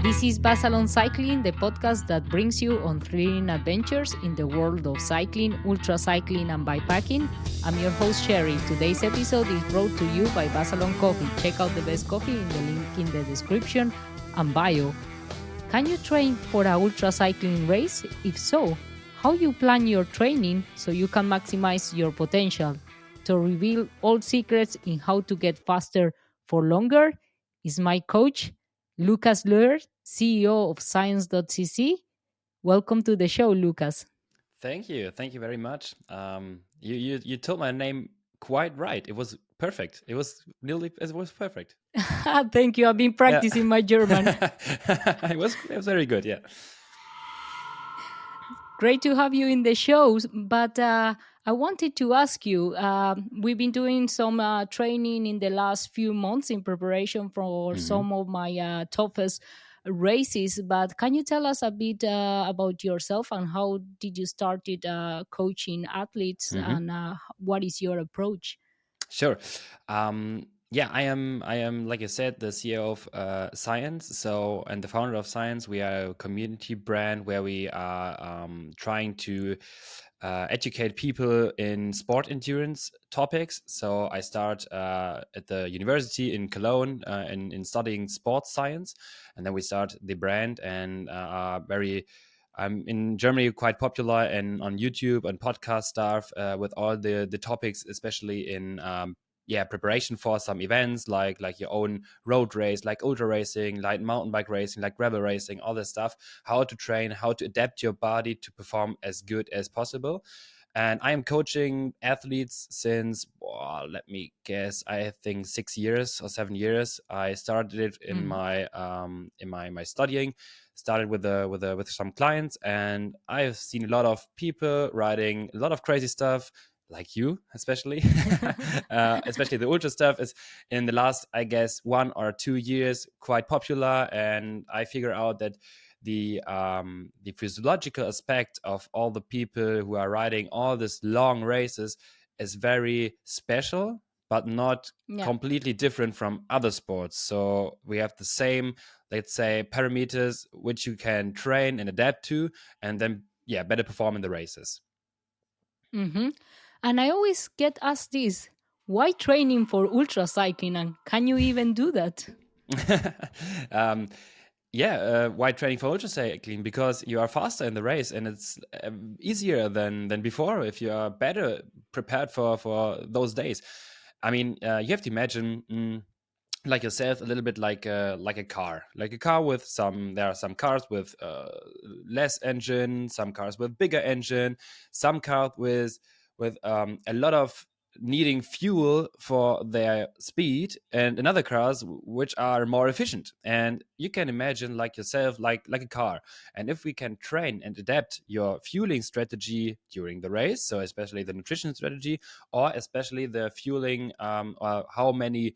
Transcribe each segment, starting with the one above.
This is Buzzalong Cycling, the podcast that brings you on thrilling adventures in the world of cycling, ultracycling, and bikepacking. I'm your host, Sherry. Today's episode is brought to you by Buzzalong Coffee. Check out the best coffee in the link in the description and bio. Can you train for an ultracycling race? If so, how you plan your training so you can maximize your potential? To reveal all secrets in how to get faster for longer is my coach, Lukas Löer, CEO of Science.CC. Welcome to the show, Lukas. Thank you very much. You told my name quite right. It was perfect. It was perfect. Thank you. I've been practicing my German. It was very good. Yeah. Great to have you in the show. But I wanted to ask you, we've been doing some training in the last few months in preparation for some of my toughest races. But can you tell us a bit about yourself and how did you started coaching athletes and what is your approach? Sure. Yeah, I am, like I said, the CEO of Science. So, and the founder of Science. We are a community brand where we are trying to educate people in sport endurance topics. So I start at the university in Cologne in studying sports science, and then we start the brand and are very. I'm in Germany quite popular and on YouTube and podcast stuff with all the topics, especially in preparation for some events like your own road race, like ultra racing, like mountain bike racing, like gravel racing, all this stuff, how to train, how to adapt your body to perform as good as possible. And I am coaching athletes since, let me guess, I think 6 years or 7 years. I started it in my studying. Started with some clients, and I've seen a lot of people writing a lot of crazy stuff, like you, especially, especially the ultra stuff is in the last, I guess, 1 or 2 years quite popular, and I figure out that the physiological aspect of all the people who are riding all these long races is very special, but not completely different from other sports. So we have the same, let's say, parameters which you can train and adapt to, and then better perform in the races. And I always get asked this: why training for ultracycling, and can you even do that? Why training for ultracycling? Because you are faster in the race, and it's easier than before if you are better prepared for those days. I mean, you have to imagine. Like yourself, a little bit like a car, with there are some cars with less engine, some cars with bigger engine, some cars with a lot of needing fuel for their speed, and another cars which are more efficient. And you can imagine like yourself, like a car. And if we can train and adapt your fueling strategy during the race, so especially the nutrition strategy, or especially the fueling, or how many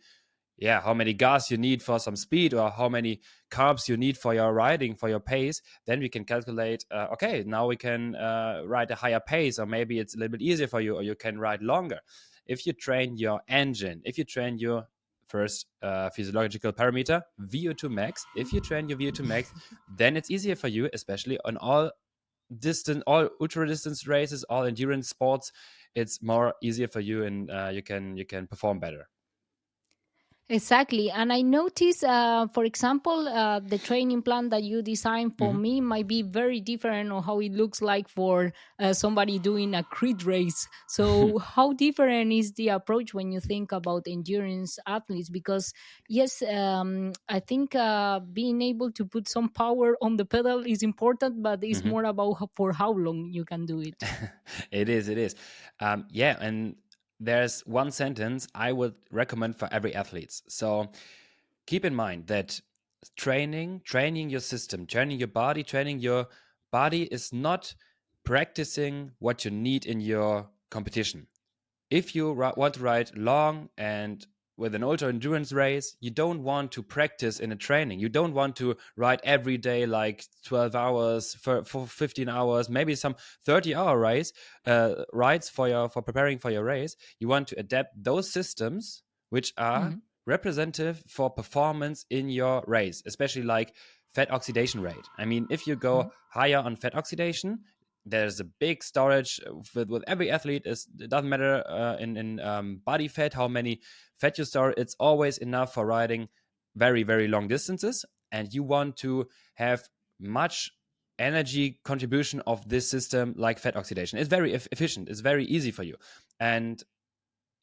gas you need for some speed, or how many carbs you need for your riding, for your pace, then we can calculate, okay, now we can ride a higher pace, or maybe it's a little bit easier for you, or you can ride longer. If you train your engine, if you train your first physiological parameter, VO2 max, if you train your VO2 max, then it's easier for you, especially on all ultra distance races, all endurance sports. It's more easier for you, and you can perform better. Exactly. And I noticed, for example, the training plan that you designed for me might be very different on how it looks like for somebody doing a crit race. So how different is the approach when you think about endurance athletes? Because yes, I think being able to put some power on the pedal is important, but it's more about for how long you can do it. It is. And there's one sentence I would recommend for every athlete. So keep in mind that training your system, training your body is not practicing what you need in your competition. If you want to ride long and with an ultra endurance race, you don't want to practice in a training. You don't want to ride every day like 12 hours for 15 hours, maybe some 30-hour rides for preparing for your race. You want to adapt those systems which are representative for performance in your race, especially like fat oxidation rate. I mean, if you go higher on fat oxidation, there's a big storage with every athlete. It doesn't matter in body fat how many fat you store. It's always enough for riding very, very long distances, and you want to have much energy contribution of this system like fat oxidation. It's very efficient. It's very easy for you, and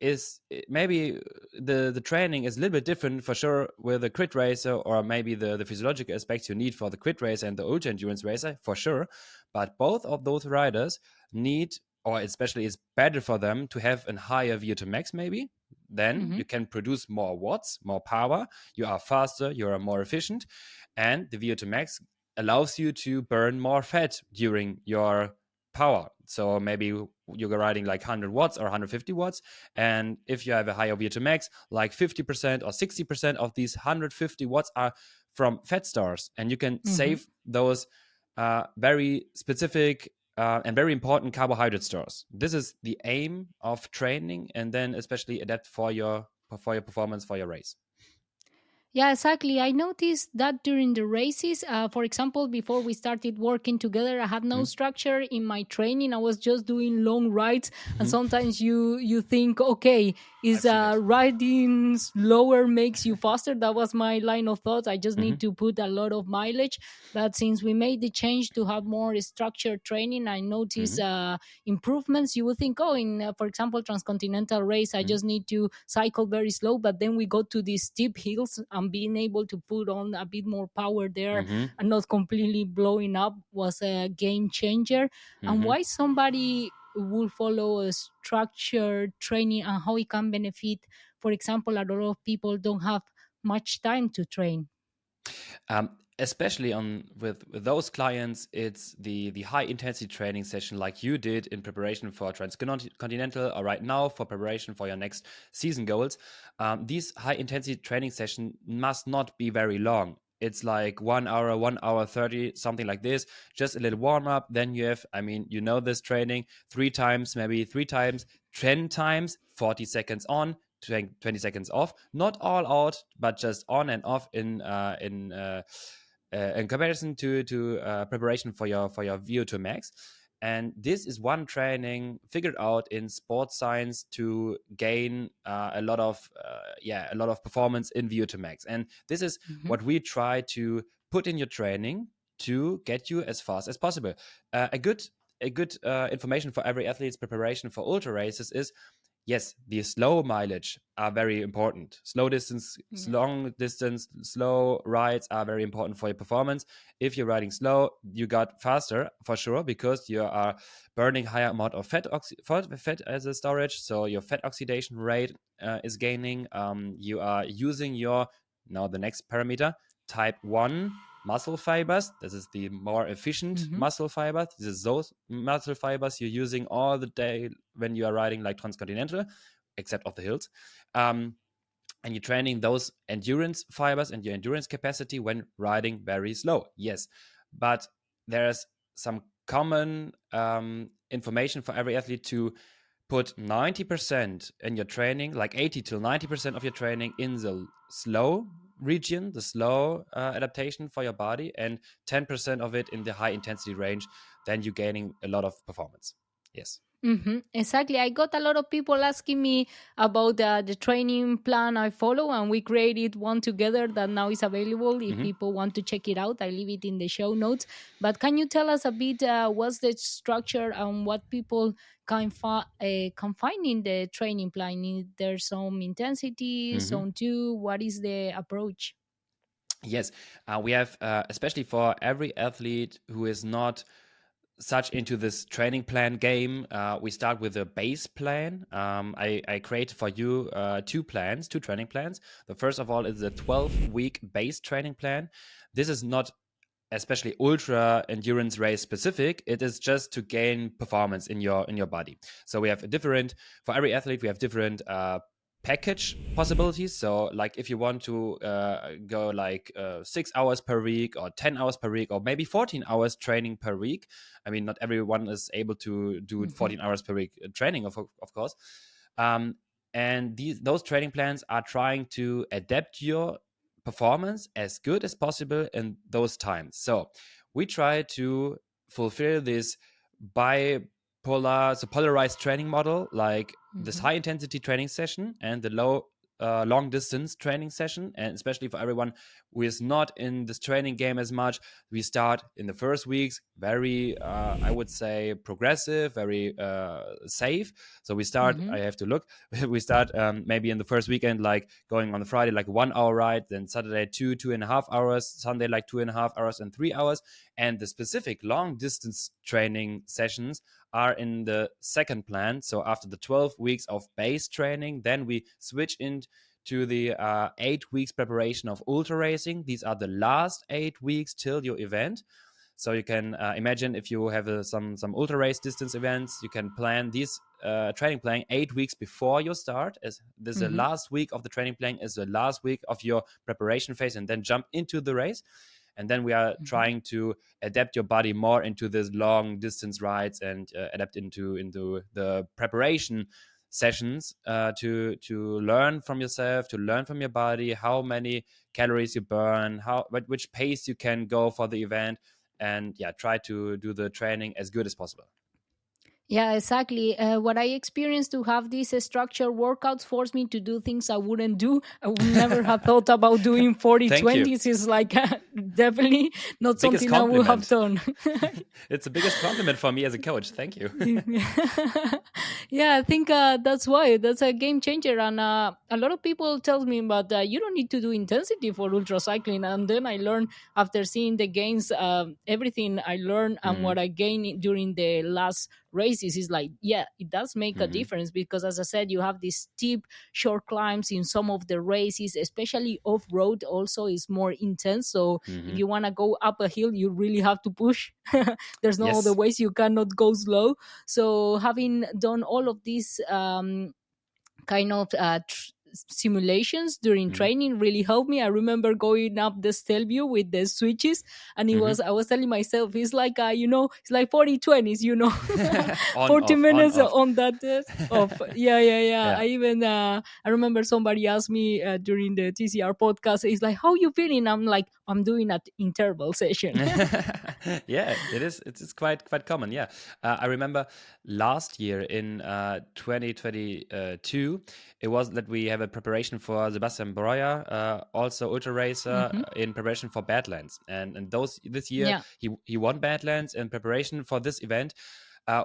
is maybe the training is a little bit different for sure with a crit racer, or maybe the physiological aspects you need for the crit racer and the ultra endurance racer for sure. But both of those riders need, or especially it's better for them to have a higher VO2 max. Maybe then Mm-hmm. you can produce more watts, more power. You are faster, you are more efficient, and the VO2 max allows you to burn more fat during your power. So maybe you're riding like 100 watts or 150 watts, and if you have a higher VO2 max, like 50% or 60% of these 150 watts are from fat stores, and you can Mm-hmm. save those very specific and very important carbohydrate stores. This is the aim of training, and then especially adapt for your performance for your race. Yeah, exactly. I noticed that during the races, for example, before we started working together, I had no Mhm. structure in my training. I was just doing long rides, and Mhm. sometimes you think, okay, is I've seen it. riding slower makes you faster? That was my line of thought. I just Mhm. need to put a lot of mileage. But since we made the change to have more structured training, I noticed Mhm. improvements. You would think, oh, in for example, transcontinental race, I Mhm. just need to cycle very slow. But then we go to these steep hills, and being able to put on a bit more power there Mhm. and not completely blowing up was a game changer. And Mhm. why somebody will follow a structured training and how it can benefit, for example, a lot of people don't have much time to train. Especially on with those clients, it's the high intensity training session like you did in preparation for transcontinental, or right now for preparation for your next season goals. These high intensity training session must not be very long. It's like 1 hour, 1 hour 30, something like this. Just a little warm up. Then you have, I mean, you know, this training 3 times, maybe 3 times, 10 times, 40 seconds on, 20 seconds off. Not all out, but just on and off in comparison to preparation for your VO2 max. And this is one training figured out in sports science to gain a lot of performance in VO2 max. And this is Mhm. what we try to put in your training to get you as fast as possible. A good information for every athlete's preparation for ultra races is, yes, the slow mileage are very important. Yeah. Long distance, slow rides are very important for your performance. If you're riding slow, you got faster for sure because you are burning higher amount of fat as a storage. So your fat oxidation rate is gaining. You are using your, now the next parameter, type 1 muscle fibers. This is the more efficient Mhm. muscle fibers. This is those muscle fibers you're using all the day when you are riding like transcontinental, except off the hills. Um, and you're training those endurance fibers and your endurance capacity when riding very slow. Yes, but there's some common information for every athlete to put 90% in your training, like 80 to 90% of your training in the slow region, the slow adaptation for your body, and 10% of it in the high intensity range. Then you're gaining a lot of performance. Yes. Exactly. I got a lot of people asking me about the training plan I follow, and we created one together that now is available. If Hmm. people want to check it out, I leave it in the show notes. But can you tell us a bit what's the structure and what people can find in the training plan? Is there some intensity, Hmm. zone two? What is the approach? Yes, we have, especially for every athlete who is not such into this training plan game, we start with a base plan. I create for you two training plans. The first of all is a 12-week base training plan. This is not especially ultra endurance race specific. It is just to gain performance in your body. So we have a different, for every athlete we have different package possibilities. So like if you want to go like 6 hours per week or 10 hours per week or maybe 14 hours training per week. I mean, not everyone is able to do Hmm. 14 hours per week training, of course. um, and those training plans are trying to adapt your performance as good as possible in those times. So we try to fulfill this polarized training model, like this Hmm. high intensity training session and the long distance training session. And especially for everyone who is not in this training game as much, we start in the first weeks very I would say progressive, very safe. So we start, Hmm. I have to look, we start maybe in the first weekend, like going on the Friday like 1 hour ride, then Saturday 2.5 hours, Sunday like 2.5 hours and 3 hours. And the specific long distance training sessions are in the second plan. So after the 12 weeks of base training, then we switch into the 8 weeks preparation of ultra racing. These are the last 8 weeks till your event. So you can imagine, if you have some ultra race distance events, you can plan these training plan 8 weeks before your start. As this is the Hmm. last week of the training plan, is the last week of your preparation phase, and then jump into the race. And then we are Hmm. trying to adapt your body more into this long distance rides, and adapt into the preparation sessions, to learn from yourself, to learn from your body how many calories you burn, which pace you can go for the event, and yeah, try to do the training as good as possible. Yeah, exactly. What I experienced to have these structured workouts forced me to do things I wouldn't do. I would never have thought about doing 40 Thank you. 20s. Is like definitely not Biggest something I would have compliment. done. It's the biggest compliment for me as a coach. Thank you. Yeah, I think that's why that's a game changer. And a lot of people tell me, but you don't need to do intensity for ultra cycling. And then I learned, after seeing the gains, everything I learned and Mm-hmm. what I gained during the last races is like, yeah, it does make a Mm-hmm. difference, because as I said, you have these steep short climbs in some of the races, especially off road also is more intense. So if Mm-hmm. you want to go up a hill, you really have to push. There's no other Yes. ways, you cannot go slow. So having done all of these kind of simulations during Mm-hmm. training really helped me. I remember going up the Stelvio with the switches, and it Mm-hmm. was I was telling myself, it's like it's like 40 20s, On 40 off, on minutes off. on that of yeah. Yeah. I even I remember somebody asked me during the TCR podcast, it's like, how you feeling? I'm like, I'm doing an interval session. Yeah, it is. It's quite common. Yeah, I remember last year in 2022, it was that we have a preparation for Sebastian Breuer, also ultra racer, Hmm. in preparation for Badlands, and those this year Yeah. he won Badlands in preparation for this event.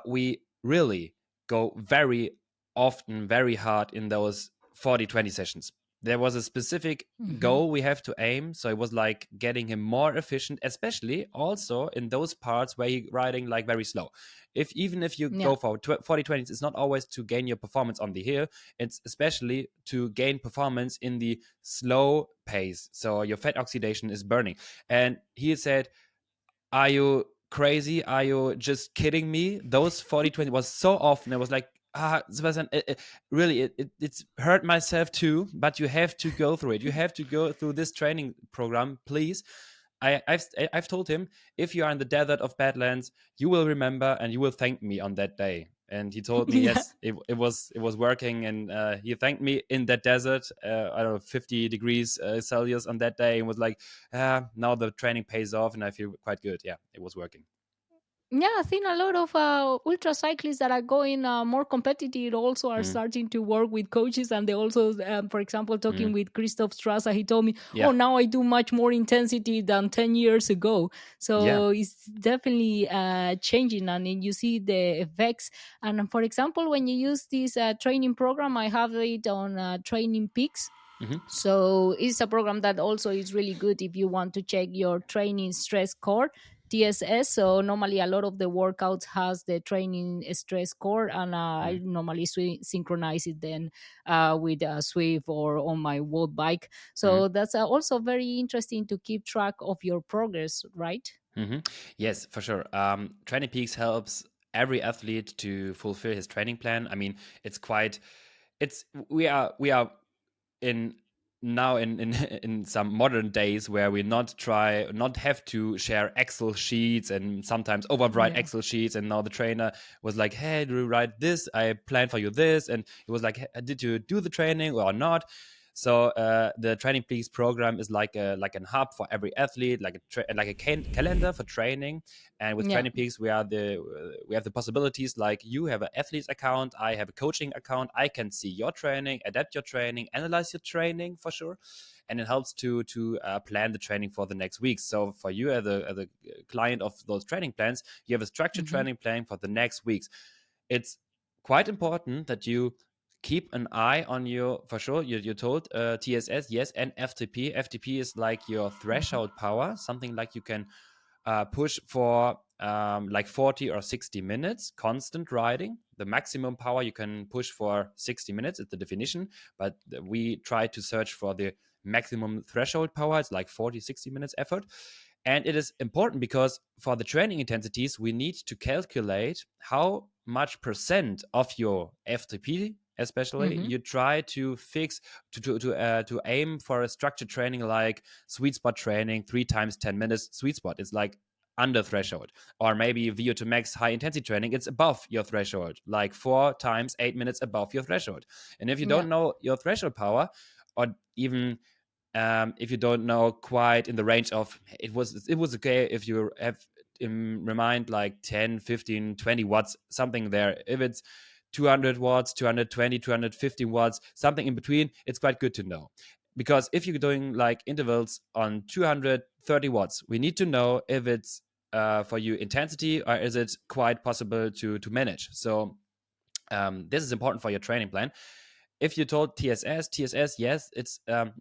We really go very often, very hard in those 40-20 sessions. There was a specific Hmm. goal we have to aim, so it was like getting him more efficient, especially also in those parts where he riding like very slow. If even if you Yeah. go for 40-20s, it's not always to gain your performance on the hill, it's especially to gain performance in the slow pace, so your fat oxidation is burning. And he said, are you crazy? Are you just kidding me? Those 40-20 was so often. I was like, Sebastian, really, it's hurt myself too, but you have to go through it. You have to go through this training program, please. I've told him, if you are in the desert of Badlands, you will remember and you will thank me on that day. And he told me, Yeah. yes, it was working, and he thanked me in that desert. I don't know, 50 degrees Celsius on that day, and was like, now the training pays off, and I feel quite good. Yeah, it was working. Yeah, I think a lot of ultra cyclists that are going more competitive also are Mm, starting to work with coaches, and they also, for example, talking mm, with Christoph Strasser, he told me, "Oh, yeah, now I do much more intensity than 10 years ago." yeah. So it's definitely changing, and then you see the effects. And for example, when you use this training program, I have it on Trainingpeaks. Hmm. So it's a program that also is really good if you want to check your training stress score, TSS. So normally a lot of the workouts has the training stress score, and I Mm, normally synchronize it then with Swift or on my road bike. mm, So that's also very interesting to keep track of your progress, right? hmm. Yes, for sure. Training Peaks helps every athlete to fulfill his training plan. I mean, it's quite. It's we are in now in some modern days where we not have to share Excel sheets and sometimes overwrite Yeah. Excel sheets, and now the trainer was like, hey, do you write this, I plan for you this, and it was like, hey, did you do the training or not? So the Trainingpeaks program is like a hub for every athlete, like a calendar for training. And with Yeah. Trainingpeaks, we have the possibilities, like you have an athlete's account, I have a coaching account. I can see your training, adapt your training, analyze your training for sure, and it helps to plan the training for the next week. So for you as a client of those training plans, you have a structured Hmm. training plan for the next weeks. It's quite important that you keep an eye on your, for sure, you told TSS, yes, and FTP. FTP is like your Hmm. threshold power, something like you can push for like 40 or 60 minutes constant riding. The maximum power you can push for 60 minutes is the definition, but we try to search for the maximum threshold power. It's like 40, 60 minutes effort. And it is important because for the training intensities, we need to calculate how much percent of your FTP, especially, Hmm. you try to fix to aim for a structured training like sweet spot training, 3 times 10 minutes. Sweet spot is like under threshold, or maybe VO2 max high intensity training, it's above your threshold, like 4 times 8 minutes above your threshold. And if you Yeah. don't know your threshold power, or even if you don't know quite in the range of, it was okay if you have in remind like 10, 15, 20 watts, something there. If it's 200 watts, 220, 250 watts, something in between, it's quite good to know. Because if you're doing like intervals on 230 watts, we need to know if it's for you intensity, or is it quite possible to manage. So this is important for your training plan. If you told TSS, yes, it's a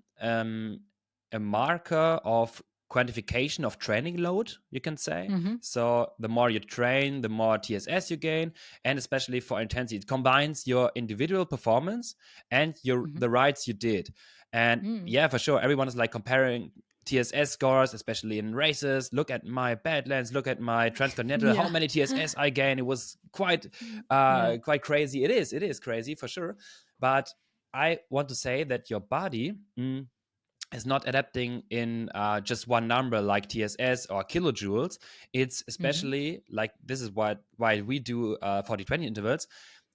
marker of quantification of training load, you can say. Hmm. So the more you train, the more TSS you gain, and especially for intensity, it combines your individual performance and Hmm. the rides you did. And Mm. yeah, for sure, everyone is like comparing TSS scores, especially in races. Look at my Badlands, look at my Transcontinental, how Yeah. many TSS I gain. It was Yeah. quite crazy. It is crazy for sure. But I want to say that your body is not adapting in just one number like TSS or kilojoules. It's Hmm. especially like, this is why we do 40-20 intervals.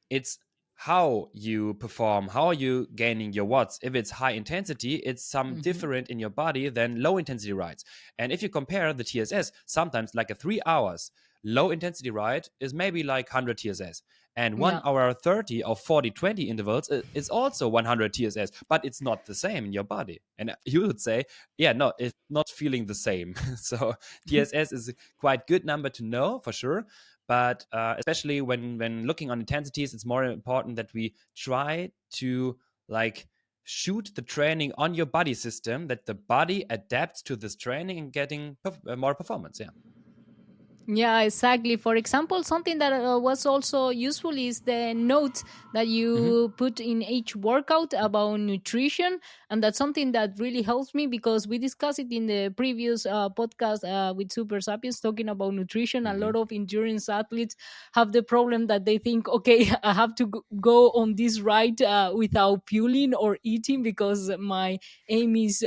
It's how you perform, how are you gaining your watts. If it's high intensity, it's some Hmm. different in your body than low intensity rides. And if you compare the TSS, sometimes like a 3 hours low intensity ride is maybe like 100 TSS, and one Yeah. hour 30 of 40-20 intervals is also 100 TSS, but it's not the same in your body. And you would say, yeah, no, it's not feeling the same. So TSS is a quite good number to know for sure. But especially when looking on intensities, it's more important that we try to like shoot the training on your body system, that the body adapts to this training and getting more performance. Yeah. Yeah, exactly. For example, something that was also useful is the notes that Hmm. you put in each workout about nutrition. And that's something that really helps me because we discussed it in the previous podcast with Super Sapiens talking about nutrition. A lot Hmm. of endurance athletes have the problem that they think, okay, I have to go on this ride without fueling or eating because my aim is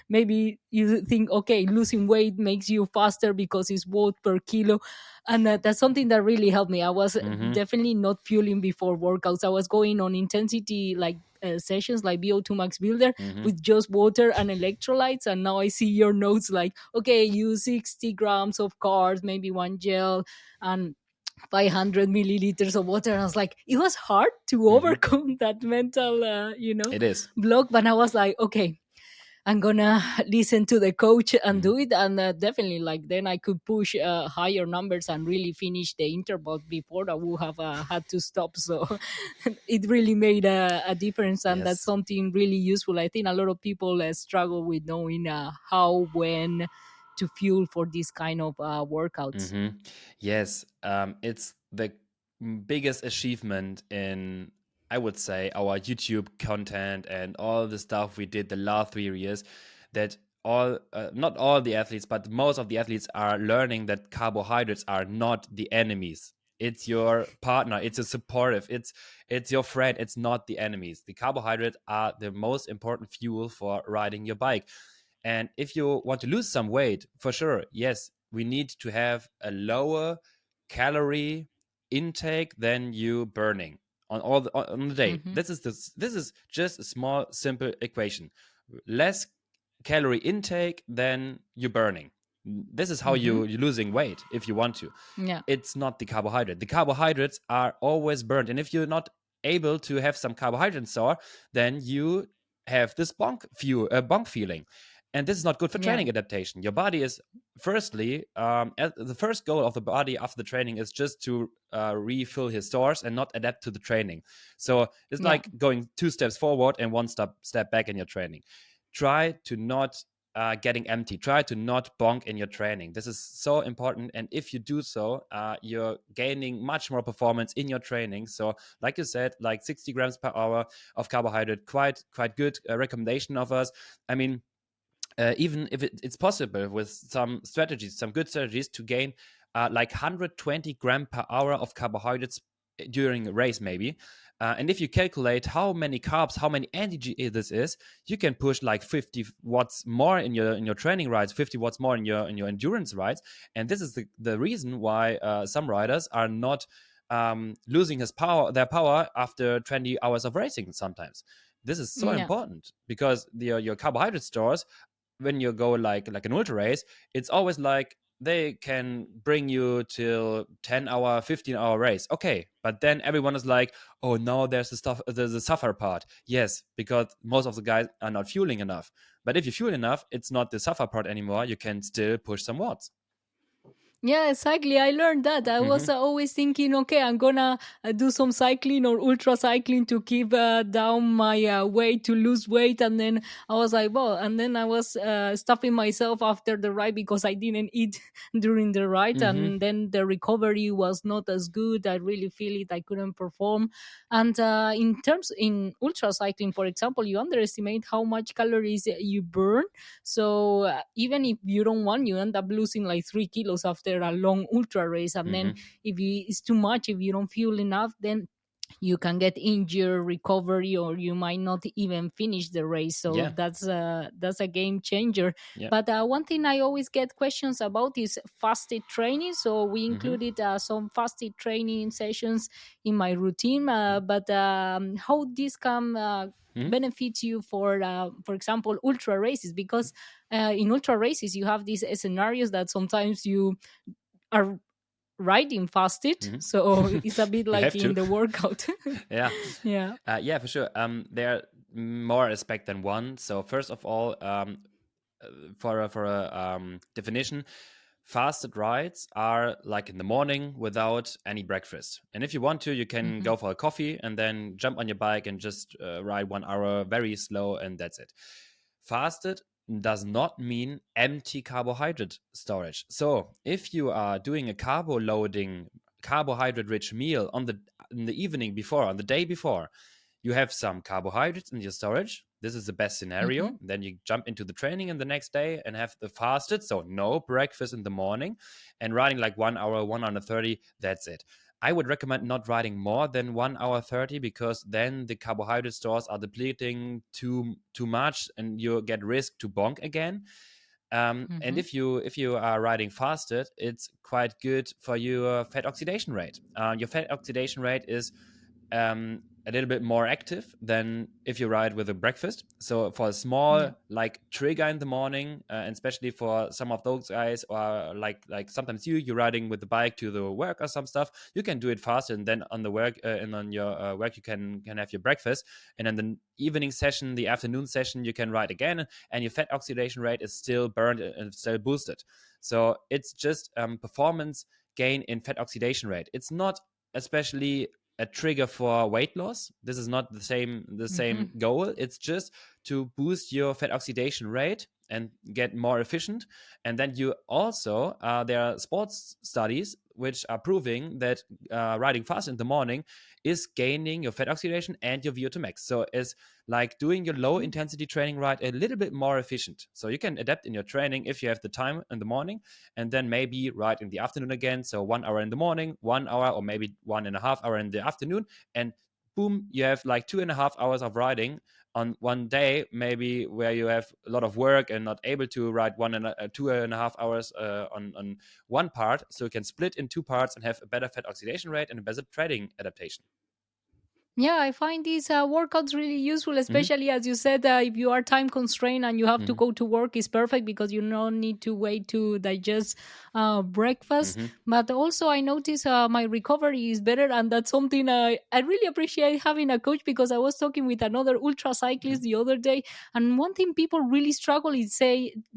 maybe you think okay losing weight makes you faster because it's watt per kilo, and that's something that really helped me. I was Hmm. definitely not fueling before workouts. I was going on intensity like sessions like VO2 max builder Hmm. with just water and electrolytes, and now I see your notes like okay, use 60 grams of carbs, maybe one gel, and 500 milliliters of water. I was like, it was hard to Hmm. overcome that mental It is. block, but I was like okay, I'm gonna listen to the coach and Hmm. do it. And definitely, like then I could push higher numbers and really finish the interval before I would have had to stop. So it really made a difference, and that's Yes. something really useful. I think a lot of people struggle with knowing how, when to fuel for this kind of workouts. Hmm. Yes, it's the biggest achievement in, I would say, our YouTube content and all the stuff we did the last 3 years. That all, not all the athletes, but most of the athletes are learning that carbohydrates are not the enemies. It's your partner. It's a supportive. It's your friend. It's not the enemies. The carbohydrates are the most important fuel for riding your bike. And if you want to lose some weight, for sure, yes, we need to have a lower calorie intake than you burning on the day. Mm-hmm. This is just a small simple equation. Less calorie intake than you burning. This is how Mm-hmm. you're losing weight if you want to. Yeah. It's not the carbohydrate. The carbohydrates are always burned. And if you're not able to have some carbohydrate store, then you have this bonk feeling. And this is not good for Yeah. training adaptation. Your body is, firstly, the first goal of the body after the training is just to refill his stores and not adapt to the training. So it's Yeah. like going 2 steps forward and one step back in your training. Try to not getting empty. Try to not bonk in your training. This is so important. And if you do so, you're gaining much more performance in your training. So, like you said, like 60 grams per hour of carbohydrate, quite good recommendation of us. I mean, even if it's possible with some strategies, some good strategies to gain like 120 gram per hour of carbohydrates during a race, maybe. And if you calculate how many carbs, how many energy this is, you can push like 50 watts more in your training rides, 50 watts more in your endurance rides. And this is the reason why some riders are not losing their power after 20 hours of racing sometimes. This is so Yeah. important because your carbohydrate stores, when you go like an ultra race, it's always like they can bring you till 10-hour 15-hour race, okay, but then everyone is like, oh, now there's the suffer part. Yes, because most of the guys are not fueling enough. But if you fuel enough, it's not the suffer part anymore. You can still push some watts. Yeah, exactly. I learned that. I was Mm-hmm. always thinking, okay, I'm gonna do some cycling or ultra cycling to keep down my weight, to lose weight. And then I was like, well, and then I was stopping myself after the ride because I didn't eat during the ride. Mm-hmm. And then the recovery was not as good. I really feel it. I couldn't perform. And in ultra cycling, for example, you underestimate how much calories you burn. So even if you don't want, you end up losing like 3 kilos after a long ultra race. And then Mm-hmm. if it's too much, if you don't feel enough, then you can get injured, recovery, or you might not even finish the race. So Yeah. that's a game changer. Yeah. But one thing I always get questions about is fasted training. So we Mm-hmm. included some fasted training sessions in my routine. But how this can Mm-hmm. benefit you for example, ultra races? Because in ultra races you have these scenarios that sometimes you are riding fasted, so Mm-hmm. it's a bit You like have in to. the workout. Yeah. Yeah. Yeah, for sure. There are more aspects than one. So first of all, for a definition, fasted rides are like in the morning without any breakfast. And if you want to, you can Hmm. go for a coffee and then jump on your bike and just ride 1 hour very slow, and that's it. Fasted does not mean empty carbohydrate storage. So if you are doing a carbohydrate rich meal in the evening before, on the day before, you have some carbohydrates in your storage. This is the best Hmm. scenario. Then you jump into the training in the next day and have the fasted, so no breakfast in the morning, and riding like 1 hour, 1 hour 30. That's it. I would recommend not riding more than 1 hour 30, because then the carbohydrate stores are depleting too much and you get risk to bonk again. And Hmm. if you are riding fasted, it's quite good for your fat oxidation rate. Your fat oxidation rate is a little bit more active than if you ride with a breakfast. So for a Yeah. small like trigger in the morning, and especially for some of those guys, or like sometimes you're riding with the bike to the work or some stuff, you can do it faster, and then on the work and on your work you can have your breakfast, and then the evening session, the afternoon session, you can ride again, and your fat oxidation rate is still burned and still boosted. So it's just performance gain in fat oxidation rate. It's not especially a trigger for weight loss. This is not the same Hmm. goal. It's just to boost your fat oxidation rate and get more efficient. And then you also there are sports studies which are proving that riding fast in the morning is gaining your fat oxidation and your VO2 max. So as like doing your low intensity training right a little bit more efficient. So you can adapt in your training if you have the time in the morning, and then maybe right in the afternoon again. So 1 hour in the morning, 1 hour, or maybe 1.5 hour in the afternoon, and boom, you have like 2.5 hours of riding on one day, maybe where you have a lot of work and not able to ride 2.5 hours on one part. So you can split in two parts and have a better fat oxidation rate and a better training adaptation. Yeah, I find these workouts really useful, Mm-hmm. especially as you said, if you are time constrained and you have to Mm-hmm. go to work, is perfect because you don't need to wait to digest breakfast. Mm-hmm. But also, I notice my recovery is better, and that's something I really appreciate having a coach, because I was talking with another ultra cyclist the other day, and one thing people really struggle is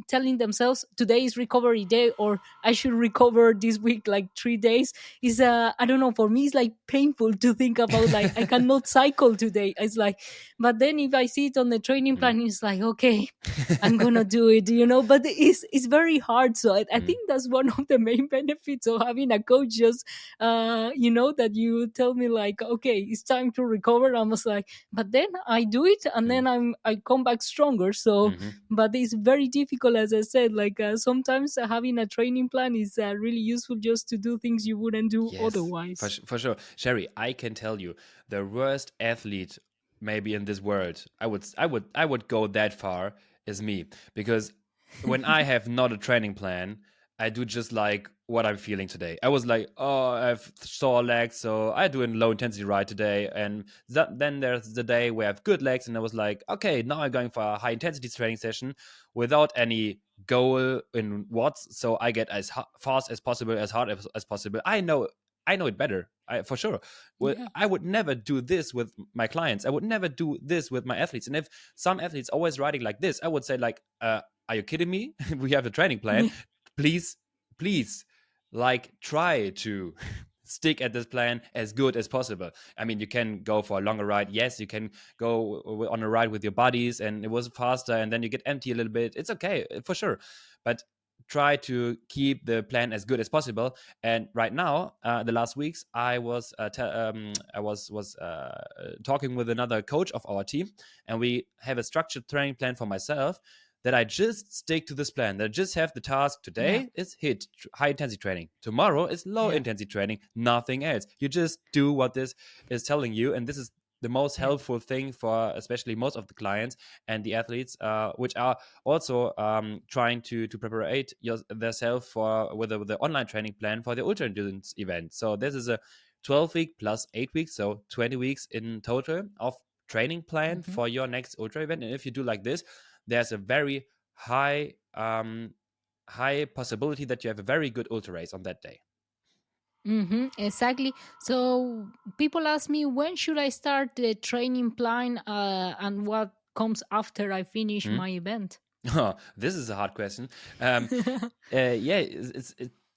telling themselves today is recovery day, or I should recover this week like 3 days. Is I don't know, for me it's like painful to think about, like I cannot cycle today. It's like, but then if I see it on the training plan, it's like, okay, I'm gonna do it, but it's very hard. So I Mm-hmm. think that's one of the main benefits of having a coach. Just that you tell me like, okay, it's time to recover. I was like, but then I do it, and then I come back stronger. So, Mm-hmm. but it's very difficult, as I said. Like sometimes having a training plan is really useful just to do things you wouldn't do Yes, otherwise. for sure. Sherry, I can tell you the worst athlete maybe in this world, I would go that far, is me. Because when I have not a training plan, I do just like what I'm feeling today. I was like, oh, I have sore legs, so I do a low intensity ride today. And then there's the day where I have good legs, and I was like, okay, now I'm going for a high intensity training session without any goal in watts, so I get as fast as possible, as hard as possible. I know it better, for sure. Well, Yeah. I would never do this with my clients. I would never do this with my athletes. And if some athletes always riding like this, I would say like, are you kidding me? We have a training plan. Please, please, like try to stick at this plan as good as possible. I mean, you can go for a longer ride. Yes, you can go on a ride with your buddies, and it was faster, and then you get empty a little bit. It's okay, for sure. But try to keep the plan as good as possible. And right now, the last weeks, I was talking with another coach of our team, and we have a structured training plan for myself, that I just stick to this plan. That I just have the task Yeah. today is hit high intensity training. Tomorrow is low Yeah. intensity training. Nothing else. You just do what this is telling you, and this is the most Yeah. helpful thing for especially most of the clients and the athletes, which are also trying to prepare themselves for with the online training plan for the ultra endurance event. So this is a 12-week plus 8 weeks, so 20 weeks in total of training plan Hmm. for your next ultra event. And if you do like this, there's a very high possibility that you have a very good ultra race on that day. Exactly. So people ask me, when should I start the training plan, and what comes after I finish Hmm? my event? Oh, this is a hard question. Um, yeah,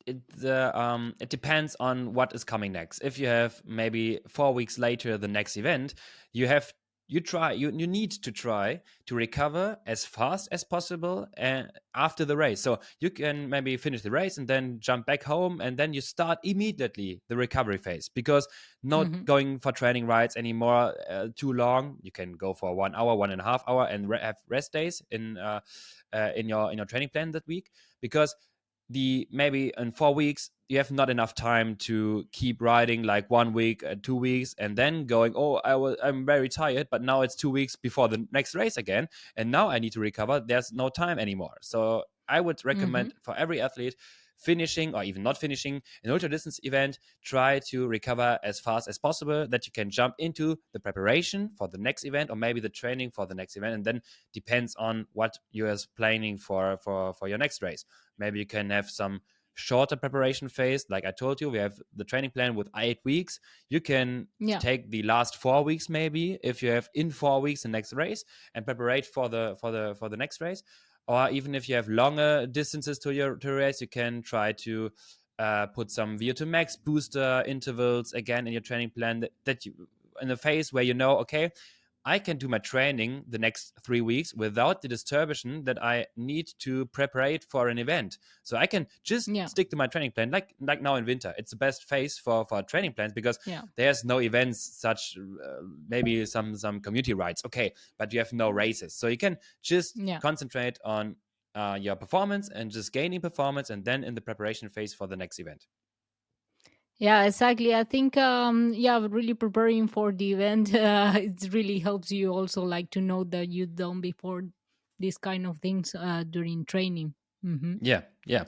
it depends on what is coming next. If you have maybe 4 weeks later the next event, you have you need to try to recover as fast as possible after the race. So you can maybe finish the race and then jump back home, and then you start immediately the recovery phase, because not Hmm. going for training rides anymore too long. You can go for 1 hour, 1.5 hour, and have rest days in your training plan that week, because the maybe in 4 weeks you have not enough time to keep riding like 1 week, 2 weeks, and then going, oh, I'm very tired, but now it's 2 weeks before the next race again, and now I need to recover. There's no time anymore. So I would Hmm. recommend for every athlete finishing or even not finishing an ultra distance event, try to recover as fast as possible, that you can jump into the preparation for the next event, or maybe the training for the next event, and then depends on what you're planning for your next race. Maybe you can have some shorter preparation phase. Like I told you, we have the training plan with 8 weeks. You can Yeah. take the last 4 weeks, maybe if you have in 4 weeks the next race, and prepare for the next race. Or even if you have longer distances to race, you can try to put some VO2 max booster intervals again in your training plan, that you in a phase where you know, okay, I can do my training the next 3 weeks without the disturbance that I need to prepare for an event. So I can just Yeah. stick to my training plan, like now in winter. It's the best phase for training plans because Yeah. there's no events such maybe some community rides. Okay, but you have no races, so you can just Yeah. concentrate on your performance and just gaining performance, and then in the preparation phase for the next event. Yeah, exactly. I think, yeah, really preparing for the event, it really helps you also like to know that you've done before these kind of things during training. Hmm. Yeah, yeah.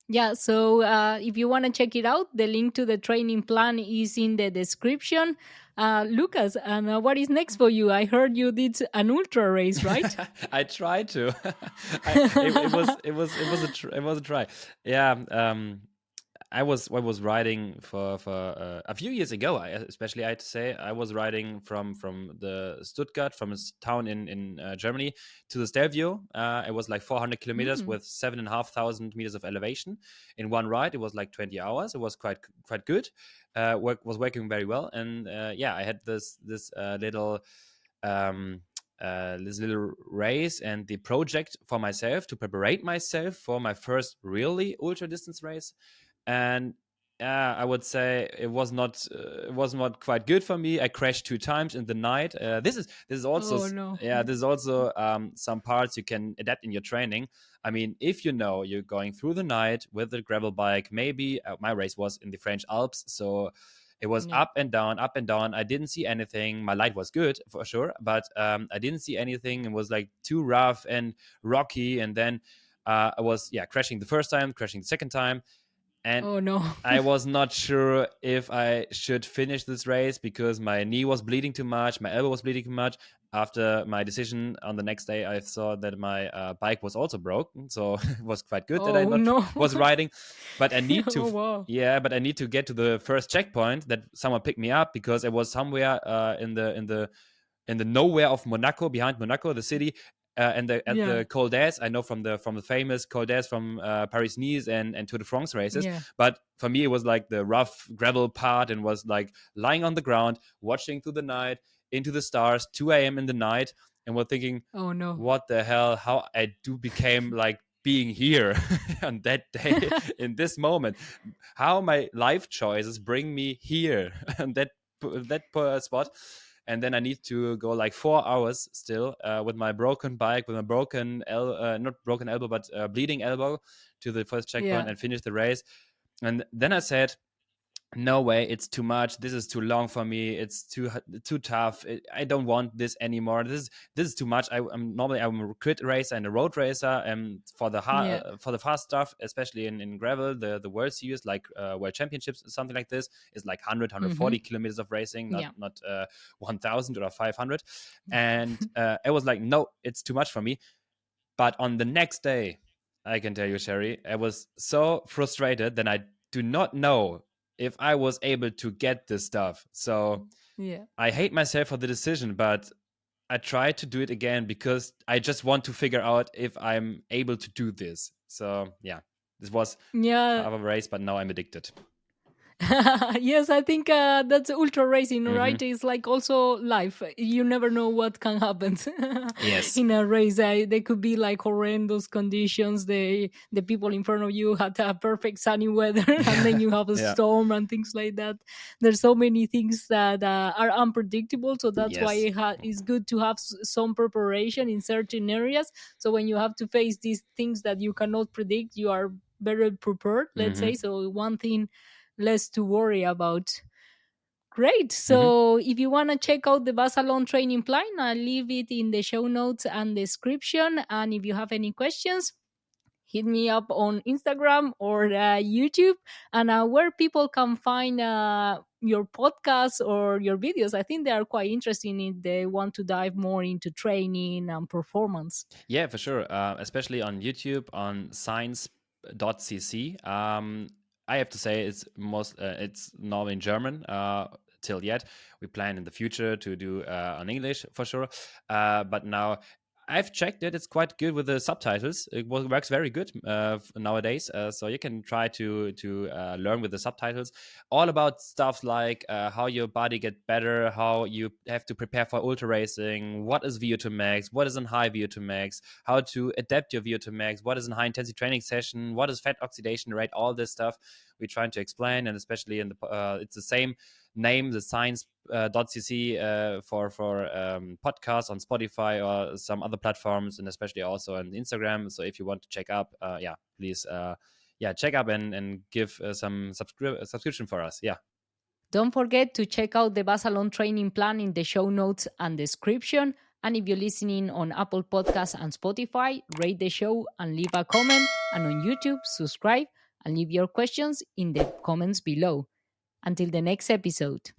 Yeah, so if you want to check it out, the link to the training plan is in the description. Lucas, and what is next for you? I heard you did an ultra race, right? I tried to. It was a try. Yeah. I was riding for a few years ago. Especially I had to say I was riding from the Stuttgart, from a town in Germany, to the Stelvio. It was like 400 kilometers Mm, with 7,500 meters of elevation in one ride. It was like 20 hours. It was quite good. Was working very well, and yeah, I had um, this little race and the project for myself to prepare myself for my first really ultra distance race. And I would say it was not quite good for me. I crashed 2 times in the night. This is also oh no. yeah, this is also some parts you can adapt in your training. I mean, if you know you're going through the night with a gravel bike, maybe my race was in the French Alps, so it was Yeah. up and down, up and down. I didn't see anything. My light was good for sure, but I didn't see anything. It was like too rough and rocky. And then I was crashing the first time, crashing the second time, and Oh no. I was not sure if I should finish this race because my knee was bleeding too much, my elbow was bleeding too much. After my decision on the next day, I saw that my bike was also broken, so it was quite good that I Oh not no. was riding. But I need to, Oh wow. yeah, but I need to get to the first checkpoint that someone picked me up because it was somewhere in the nowhere of Monaco, behind Monaco, the city, and at Yeah. the Col d'Azur. I know from the famous Col d'Azur from Paris Nice and Tour de France races. Yeah. But for me, it was like the rough gravel part, and was like lying on the ground, watching through the night into the stars, 2 a.m. in the night, and was thinking, Oh no. what the hell? How I do became like being here on that day in this moment, how my life choices bring me here and that spot. And then I need to go like 4 hours still with my broken bike, with my not broken elbow, but bleeding elbow, to the first checkpoint Yeah. and finish the race. And then I said, no way, it's too much, this is too long for me, it's too tough, I don't want this anymore, this is too much. I'm a crit racer and a road racer, and Yeah. for the fast stuff, especially in gravel, the world series, like world championships, something like this, is like 100 Mm-hmm. kilometers of racing, not Yeah. 1000 or 500. And I was like, no, it's too much for me. But on the next day, I can tell you, Sherry, I was so frustrated that I do not know if I was able to get this stuff. So Yeah. I hate myself for the decision, but I try to do it again because I just want to figure out if I'm able to do this. So yeah, this was Yeah. part of a race, but now I'm addicted. Yes, I think that's ultra racing, right? Hmm. It's like also life. You never know what can happen Yes. in a race. They could be like horrendous conditions. The people in front of you had a perfect sunny weather, and then you have a Yeah. storm and things like that. There's so many things that are unpredictable. So that's why Yes. it's good to have some preparation in certain areas. So when you have to face these things that you cannot predict, you are better prepared. Let's Hmm. say so. One thing less to worry about. Great. Hmm. So if you want to check out the Buzzalong training plan, I'll leave it in the show notes and description. And if you have any questions, hit me up on Instagram or YouTube, and where people can find your podcasts or your videos. I think they are quite interesting if they want to dive more into training and performance. Yeah, for sure. Especially on YouTube, on science.cc. I have to say it's now in German. Till yet, we plan in the future to do on English for sure. But now I've checked it. It's quite good with the subtitles. It works very good nowadays. So you can try to learn with the subtitles, all about stuff like how your body get better, how you have to prepare for ultra racing, what is VO2 max, what is a high VO2 max, how to adapt your VO2 max, what is a high intensity training session, what is fat oxidation rate, all this stuff we're trying to explain. And especially in the it's the same name, the science.cc for podcasts on Spotify or some other platforms, and especially also on Instagram. So if you want to check up, please check up and give some subscription for us. Yeah. Don't forget to check out the Buzzalong training plan in the show notes and description. And if you're listening on Apple Podcasts and Spotify, rate the show and leave a comment. And on YouTube, subscribe and leave your questions in the comments below. Until the next episode.